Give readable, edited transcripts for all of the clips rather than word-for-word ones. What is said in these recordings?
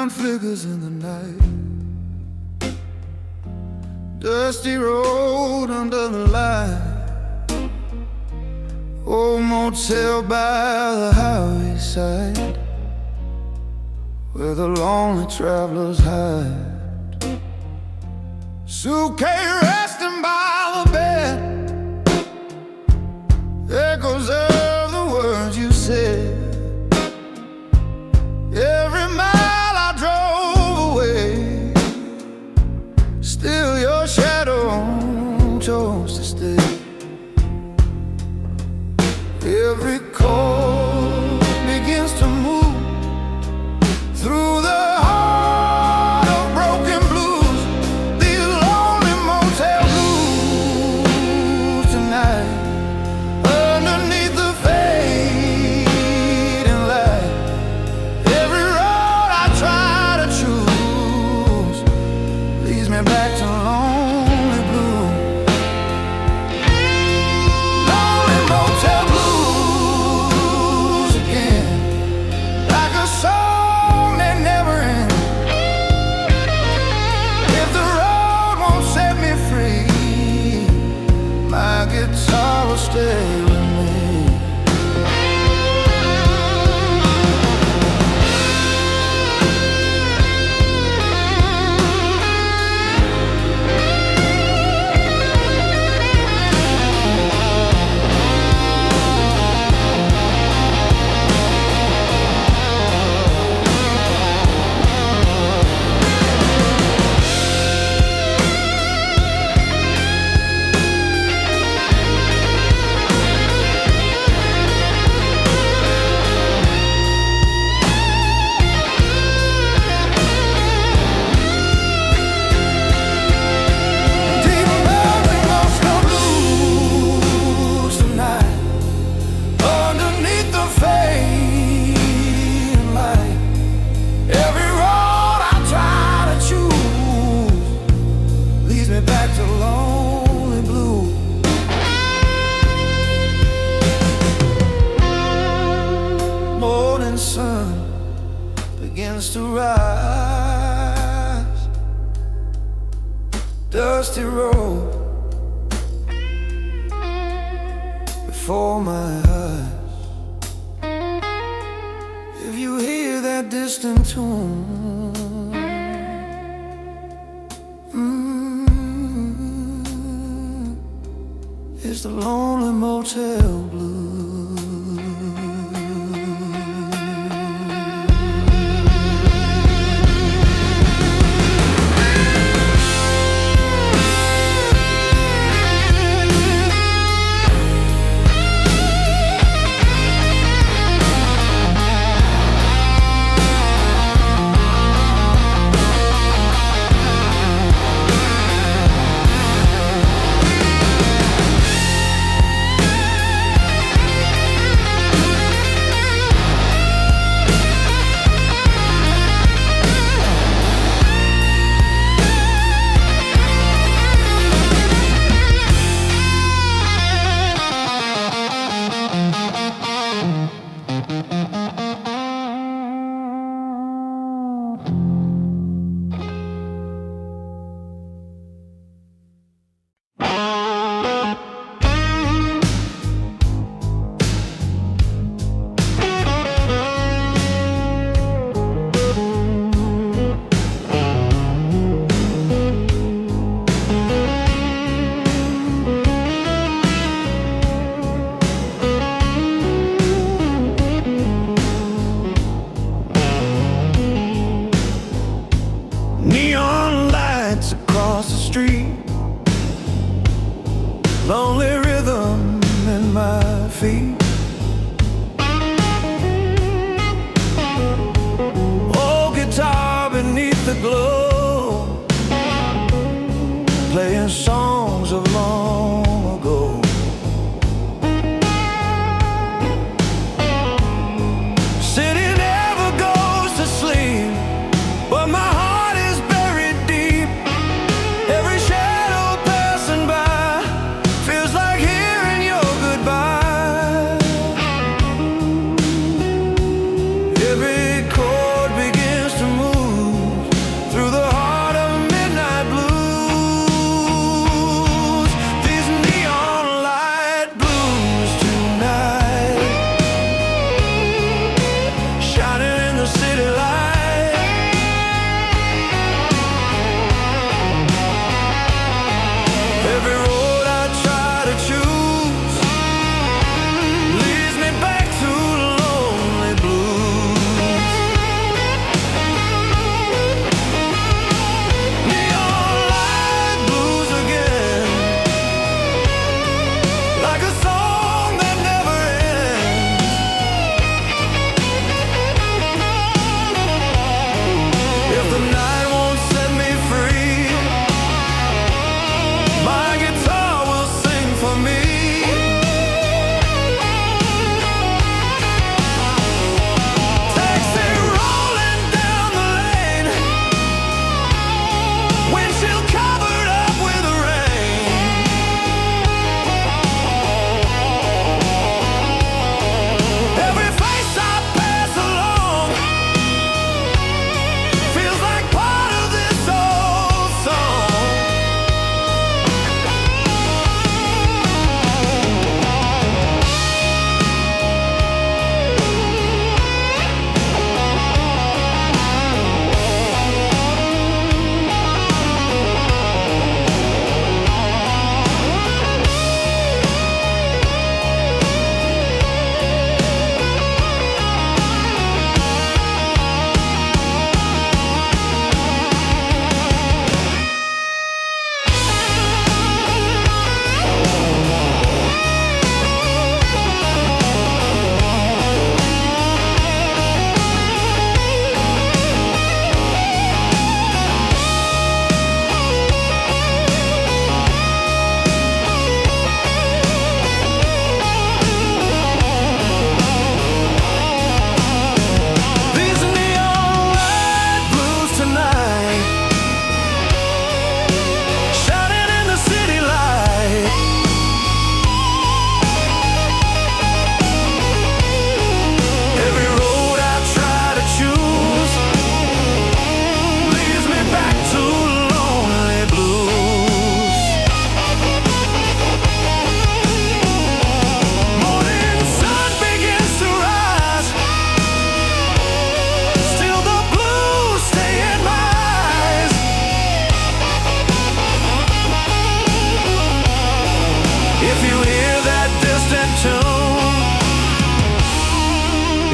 neon flickers in the night. Dusty road under the light. Old motel by the highway side, where the lonely travelers hide. Suitcase resting by the bed, echoes of the words you said. Every mile I drove away, still your shadow chose to stay. Every chord begins to move through the heart of broken blues. These lonely motel blues tonight, underneath the fading light. Every road I try to choose leads me back to lonely blue. Lonely motel blues again, like a song that never ends. If the road won't set me free, my guitar will stay with me. Back to lonely blue. Morning sun begins to rise. Dusty road before my eyes. If you hear that distant tune, it's the lonely motel blues.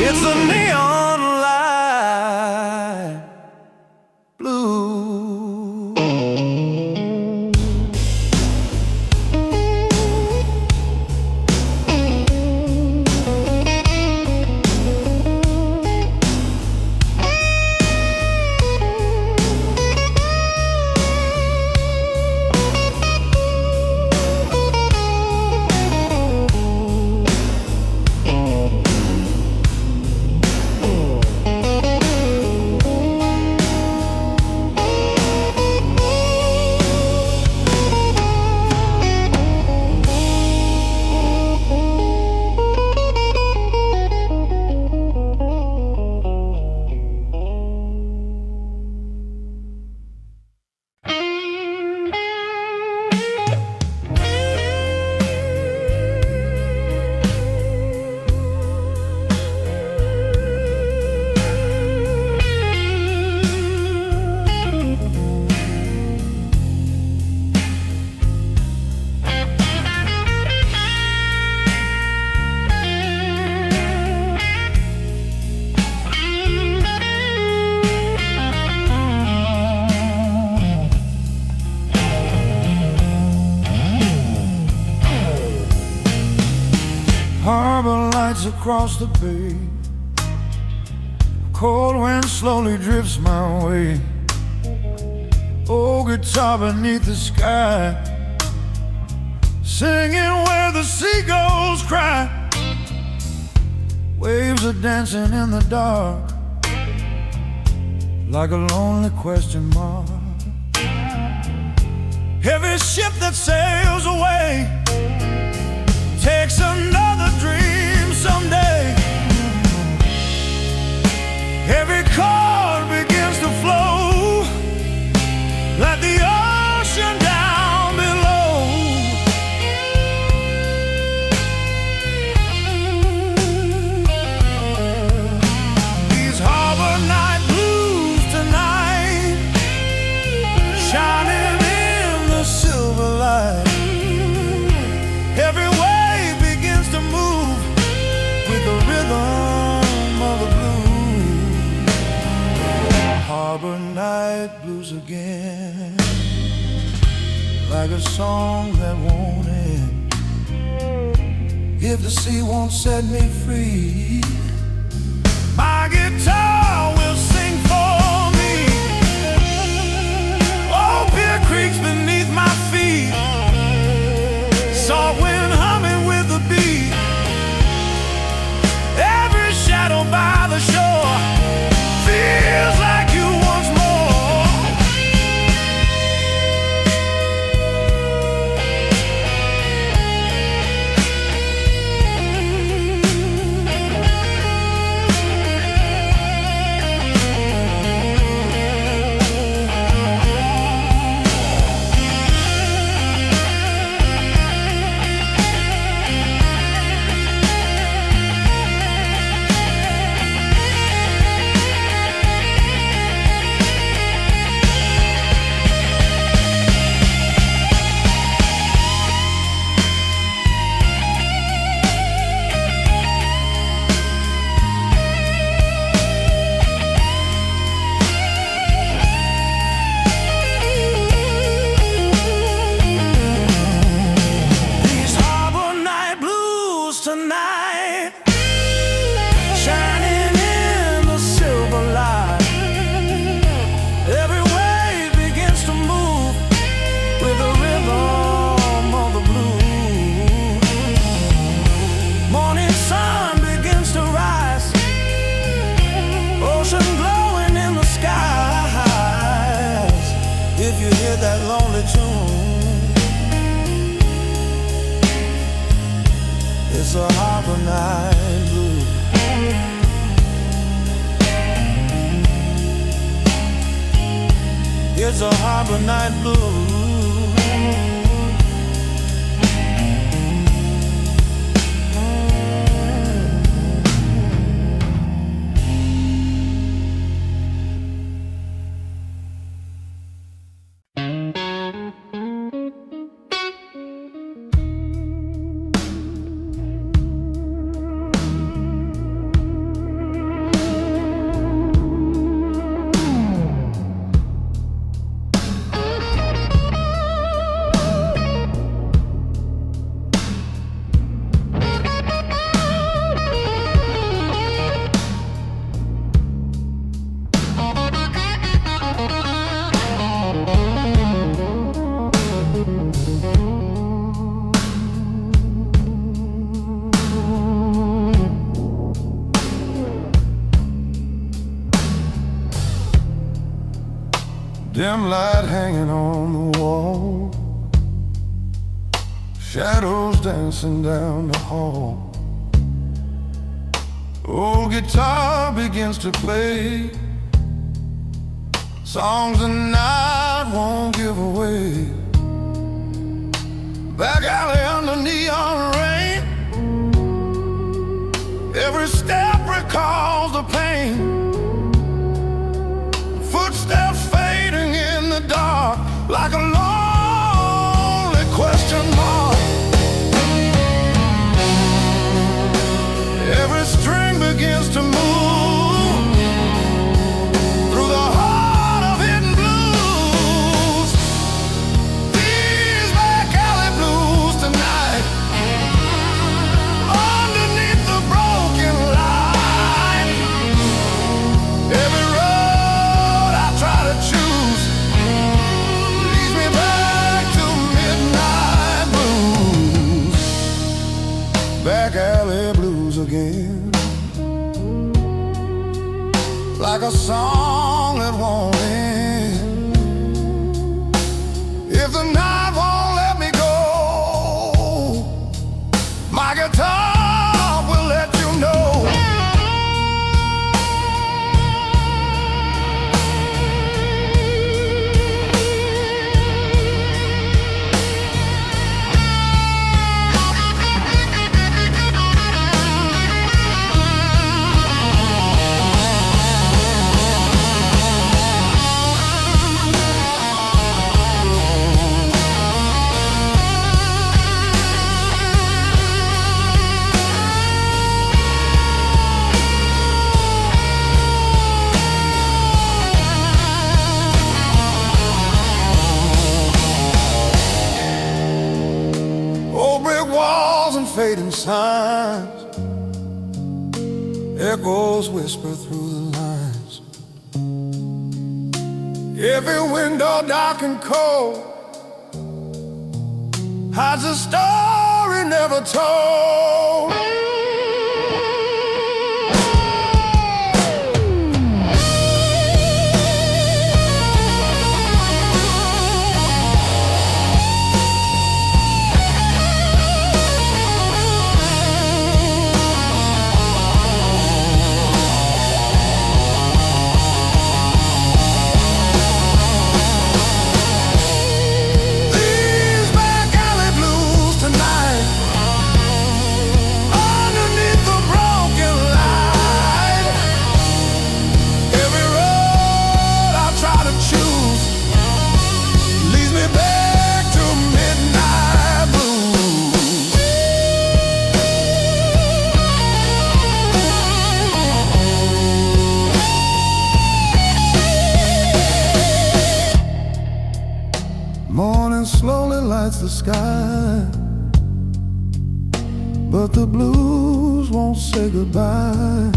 It's the neon light blue. Harbor lights across the bay, cold wind slowly drifts my way. Old guitar beneath the sky, singing where the seagulls cry. Waves are dancing in the dark, like a lonely question mark. Every ship that sails away takes another dream someday. Every chord begins to flow like the ocean down below. These harbor night blues tonight, shining in the silver light. Every wave begins to move with the rhythm of the blues. Harbor night blues again, like a song that won't end. If the sea won't set me free, my guitar will sing for me. Oh, Beer Creek's beneath my feet, salt wind humming with the beat. Every shadow by the shore feels like you once more. Tonight, shining in the silver light. Every wave begins to move with the rhythm of the blues. Morning sun begins to rise, ocean glowing in the skies. If you hear that lonely tune, it's a harbor night blue. It's a harbor night blue. Dim light hanging on the wall, shadows dancing down the hall. Old guitar begins to play songs the night won't give away. Back alley under neon rain, every step recalls the pain. Footsteps fading in the dark like a lonely question mark. Every string begins to move through the heart of hidden blues. These back alley blues tonight, underneath the broken light. Every road I try to choose leads me back to midnight blues. Back alley blues again, like a song that won't end. If the night won't let me go, my guitar will let you know. Fading signs, echoes whisper through the lines. Every window dark and cold hides a story never told. Morning slowly lights the sky, but the blues won't say goodbye.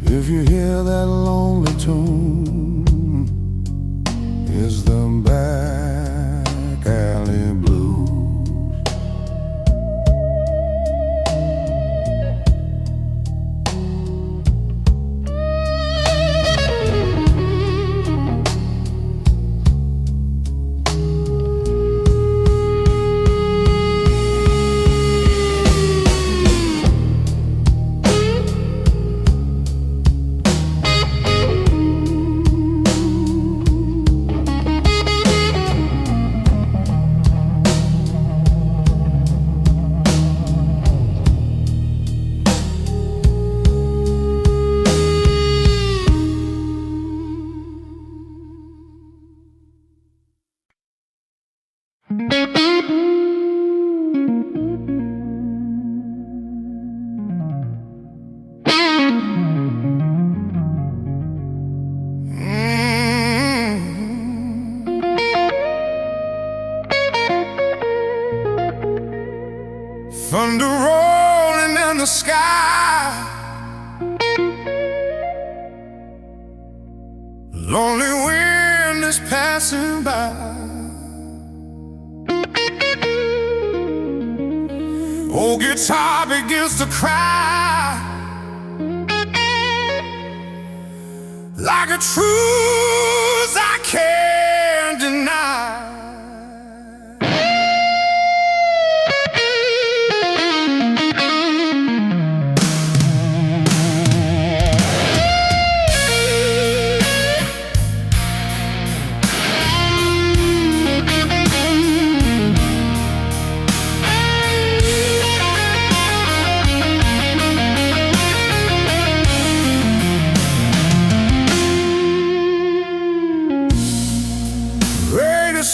If you hear that lonely tune, it's the back alley blues. Thunder rolling in the sky, lonely wind is passing by. Old guitar begins to cry like a true can't deny.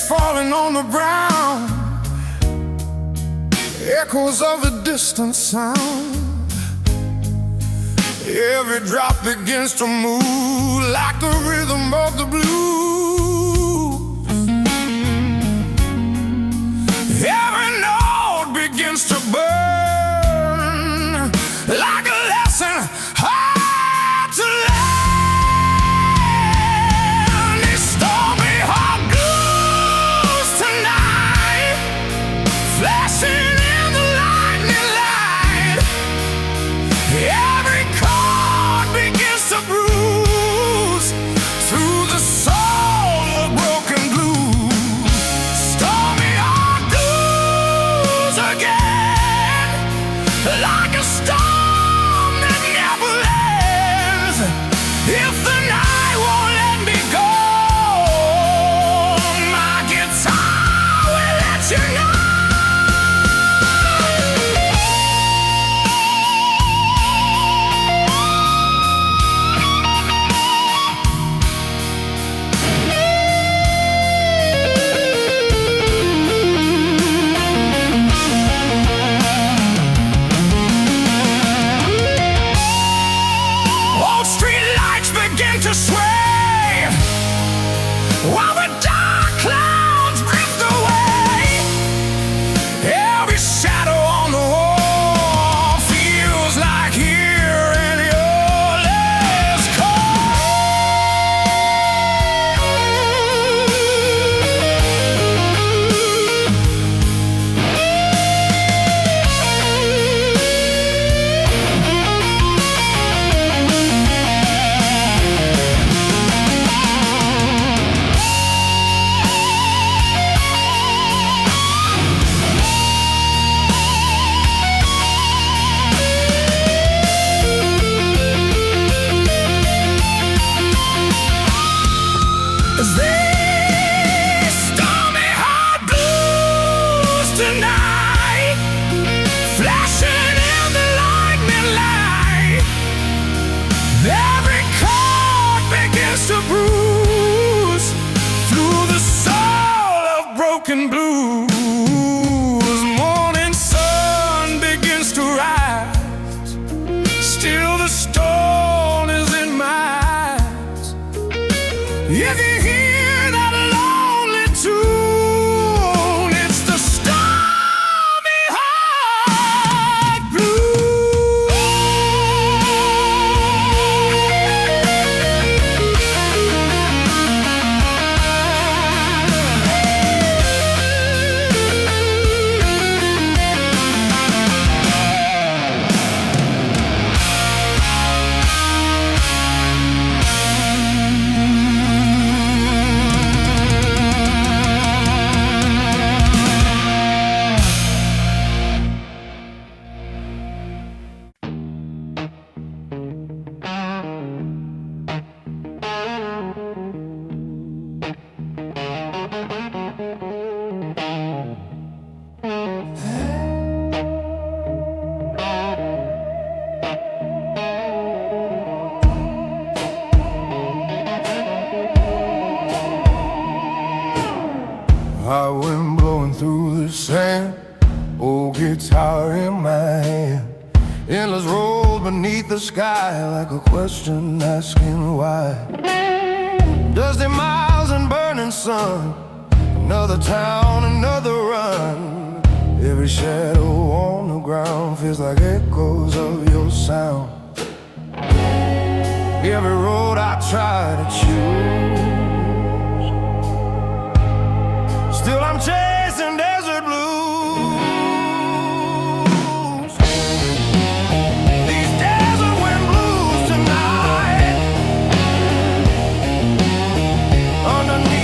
Falling on the ground, echoes of a distant sound. Every drop begins to move like the rhythm of the blues. Every note begins to burn like a lesson hard to learn. These stormy heart blues tonight, flashing in the lightning light. Every chord begins to bruise through the soul of broken blues. Stormy heart blues again, like a storm that never ends. If the night won't let me go, my guitar will let you know. Old street lights begin to sway while the dark clouds drift away. Every shadow on the wall feels like hearing your last These stormy heart blues tonight, flashing in the lightning light. Every chord begins to bruise through the soul of broken blues. Morning sun begins to rise, still the storm is in my eyes. If you hear that lonely tune, it's the stormy heart high wind blowing through the sand, old guitar in my hand. Endless road beneath the sky, like a question asking why. Dusty miles and burning sun, another town, another run. Every shadow on the ground feels like echoes of your sound. Every road I try to choose, still I'm chasing desert blues. These desert wind blues tonight, underneath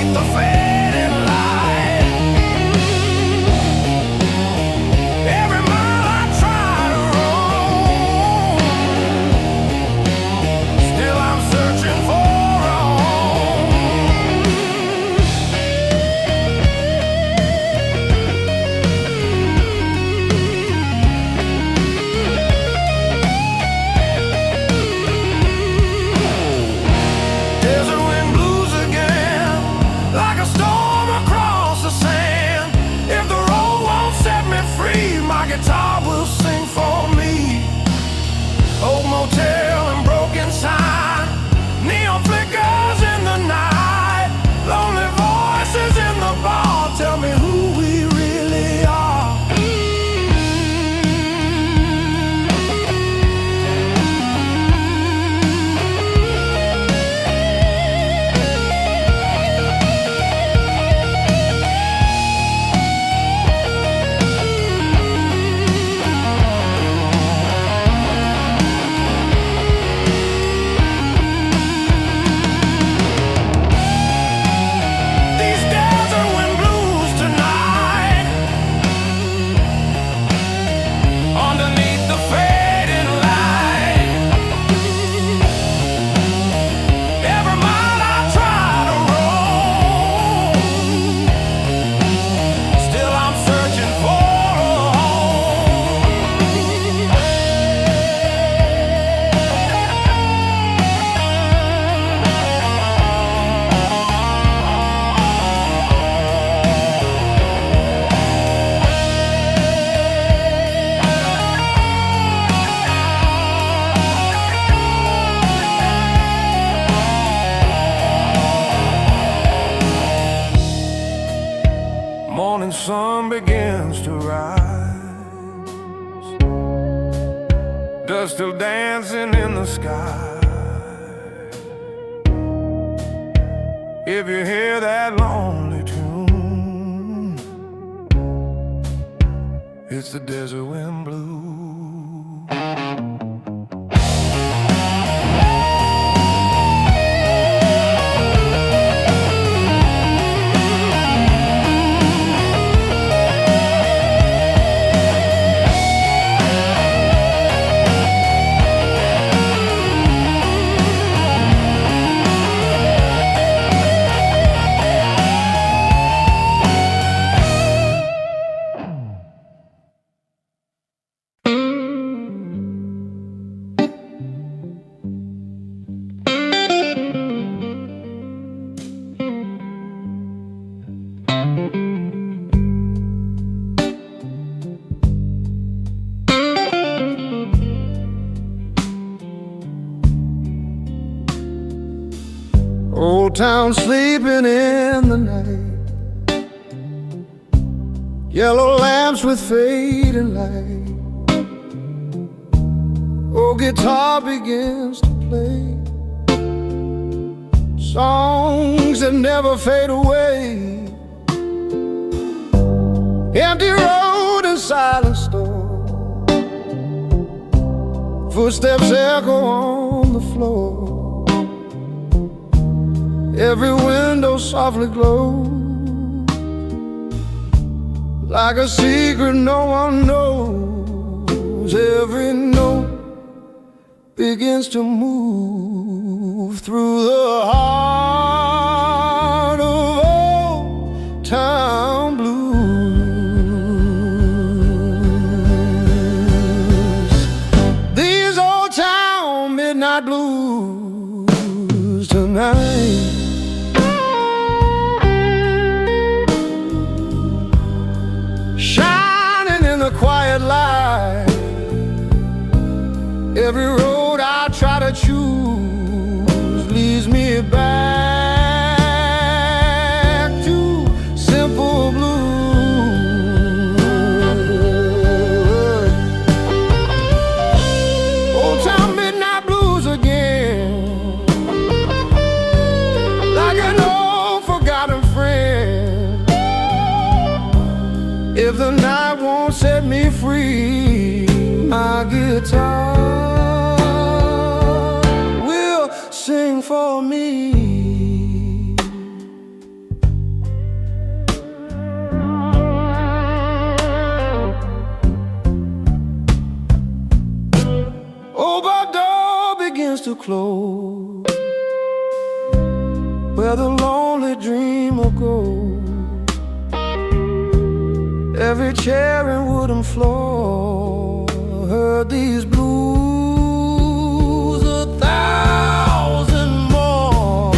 stars still dancing in the sky. If you hear that lonely tune, it's the desert wind blues. Old town sleeping in the night, yellow lamps with fading light. Old guitar begins to play songs that never fade away. Empty road and silent store, footsteps echo on the floor. Every window softly glows like a secret no one knows. Every note begins to move through the heart of old town blues. These old town midnight blues tonight. Quiet light, every road I try to choose leads me back to simple blues. Old town midnight blues again, like an old forgotten friend. If the night won't set me free, my guitar will sing for me. Oh, but door begins to close where the lonely dreamer goes. Every chair and wooden floor heard these blues 1,000 more.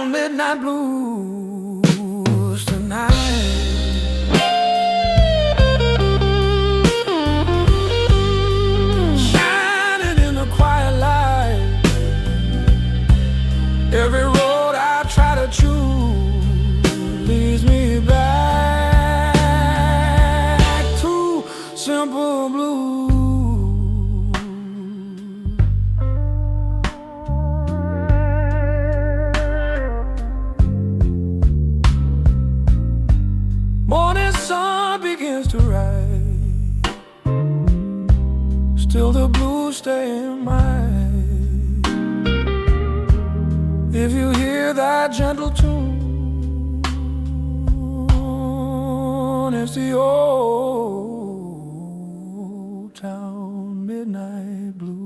Midnight blues tonight. Shining in the quiet light, every road I try to choose leads me back to simple blues. Morning sun begins to rise, still the blues stay in mind. If you hear that gentle tune, the old town midnight blue.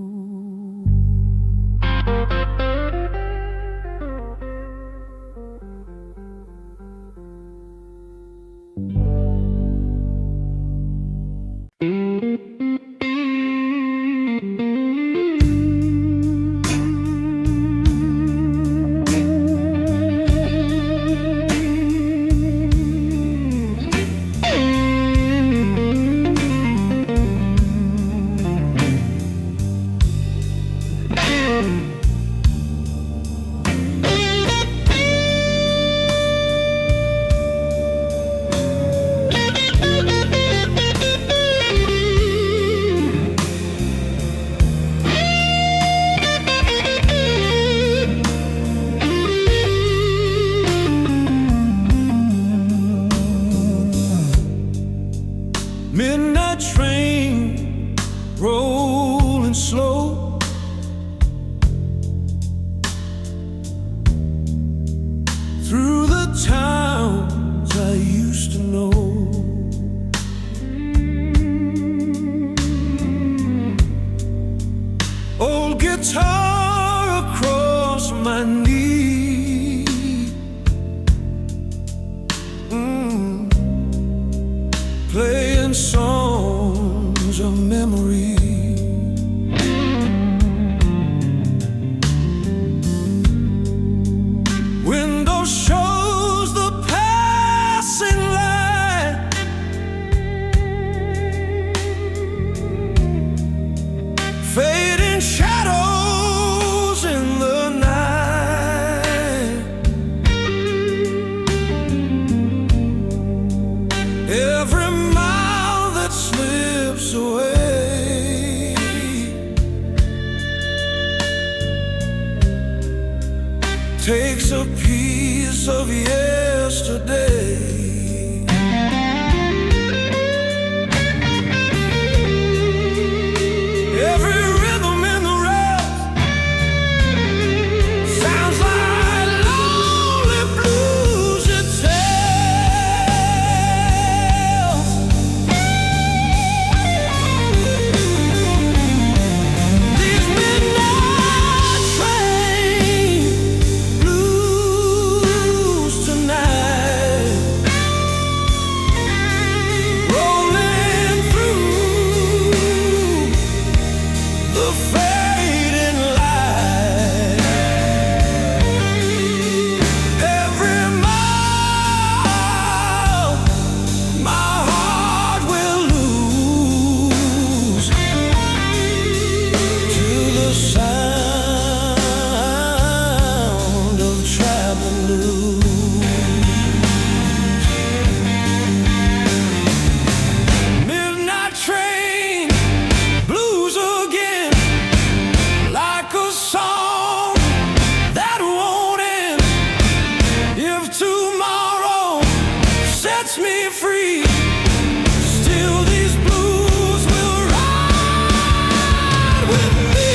Midnight train rolling slow, through the towns I used to know. Old guitar across my knee, playing songs of memory. Window shows the passing light, fading shadows in the night. Every mile that slips away takes a piece of yesterday. Every rhythm in the rough sounds like lonely blues it tells. These midnight train blues tonight, rolling through the fading light. Every mile my heart will lose to the sound of traveling blues. Midnight train blues again, like a song that won't end. If tomorrow sets me free, still these blues will ride with me.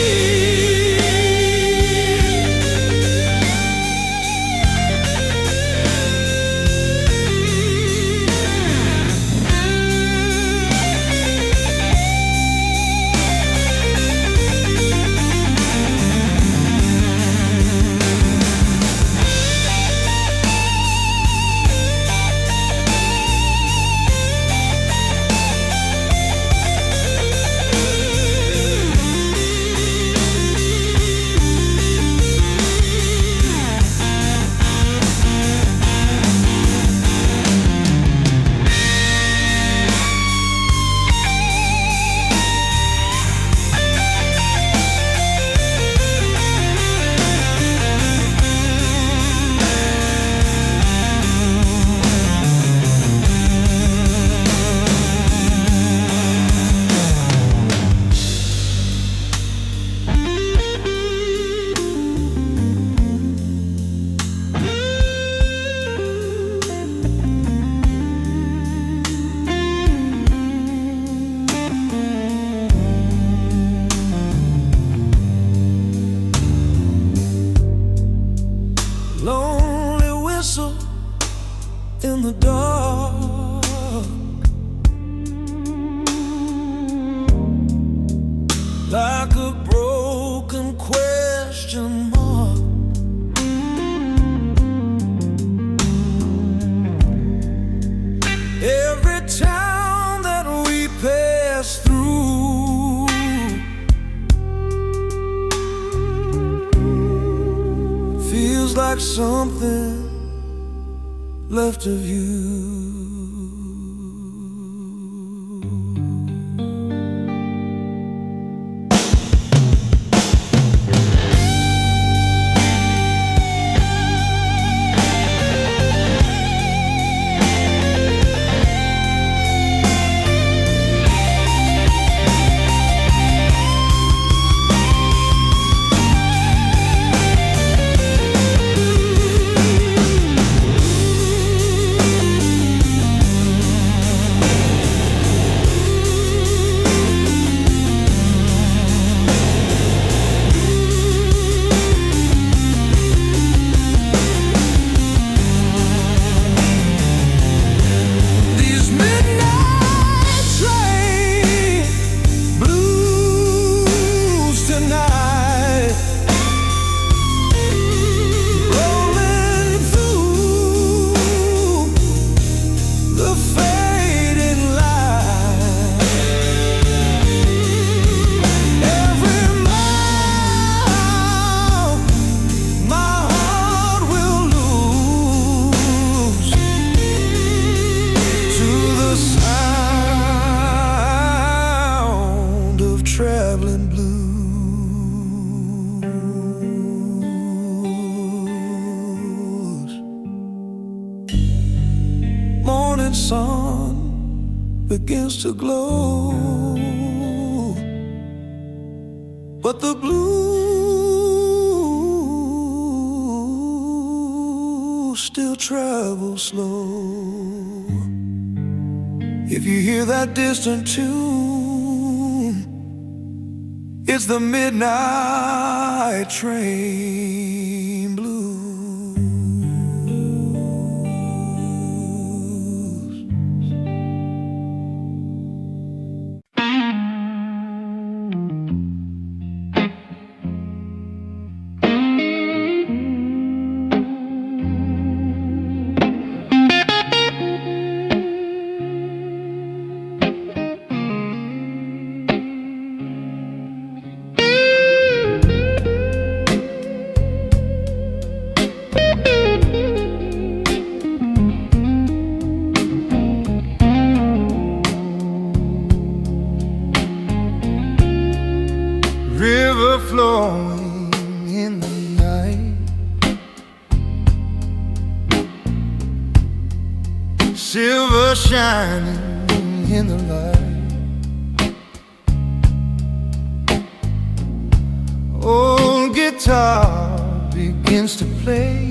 Lonely whistle in the dark, something left of you. Traveling blues. Morning sun begins to glow, but the blues still travel slow. If you hear that distant tune, it's the midnight train blues. River flowing in the night, silver shining in the light. Old guitar begins to play,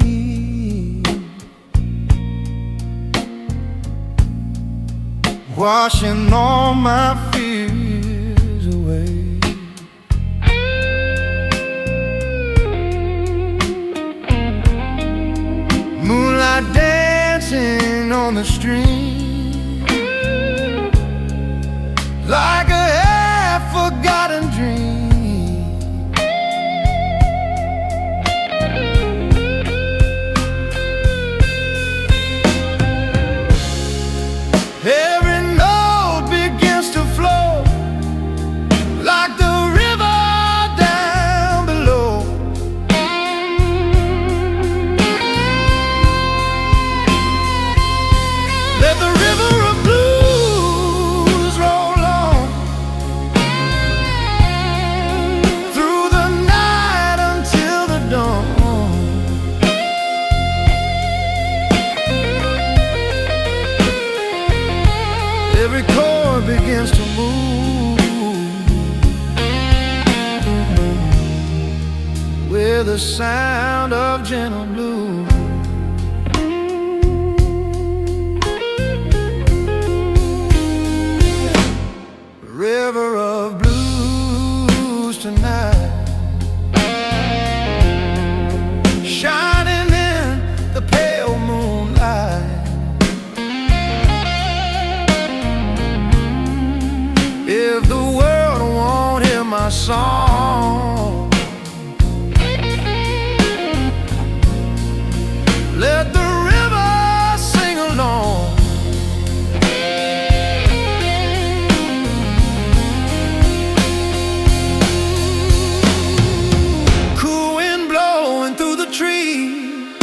washing all my fears away. Moonlight dancing on the stream, like a half-forgotten dream. Every note begins to flow like the river down below. Let the river of blues roll on through the night until the dawn. Every chord begins to move with the sound of gentle blues. River of blues tonight, shining in the pale moonlight. If the world won't hear my song, let the river sing along. Cool wind blowing through the trees,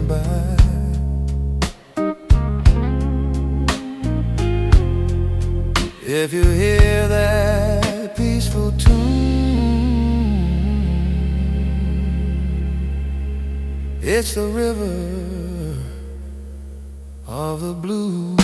by. If you hear that peaceful tune, it's the river of the blues.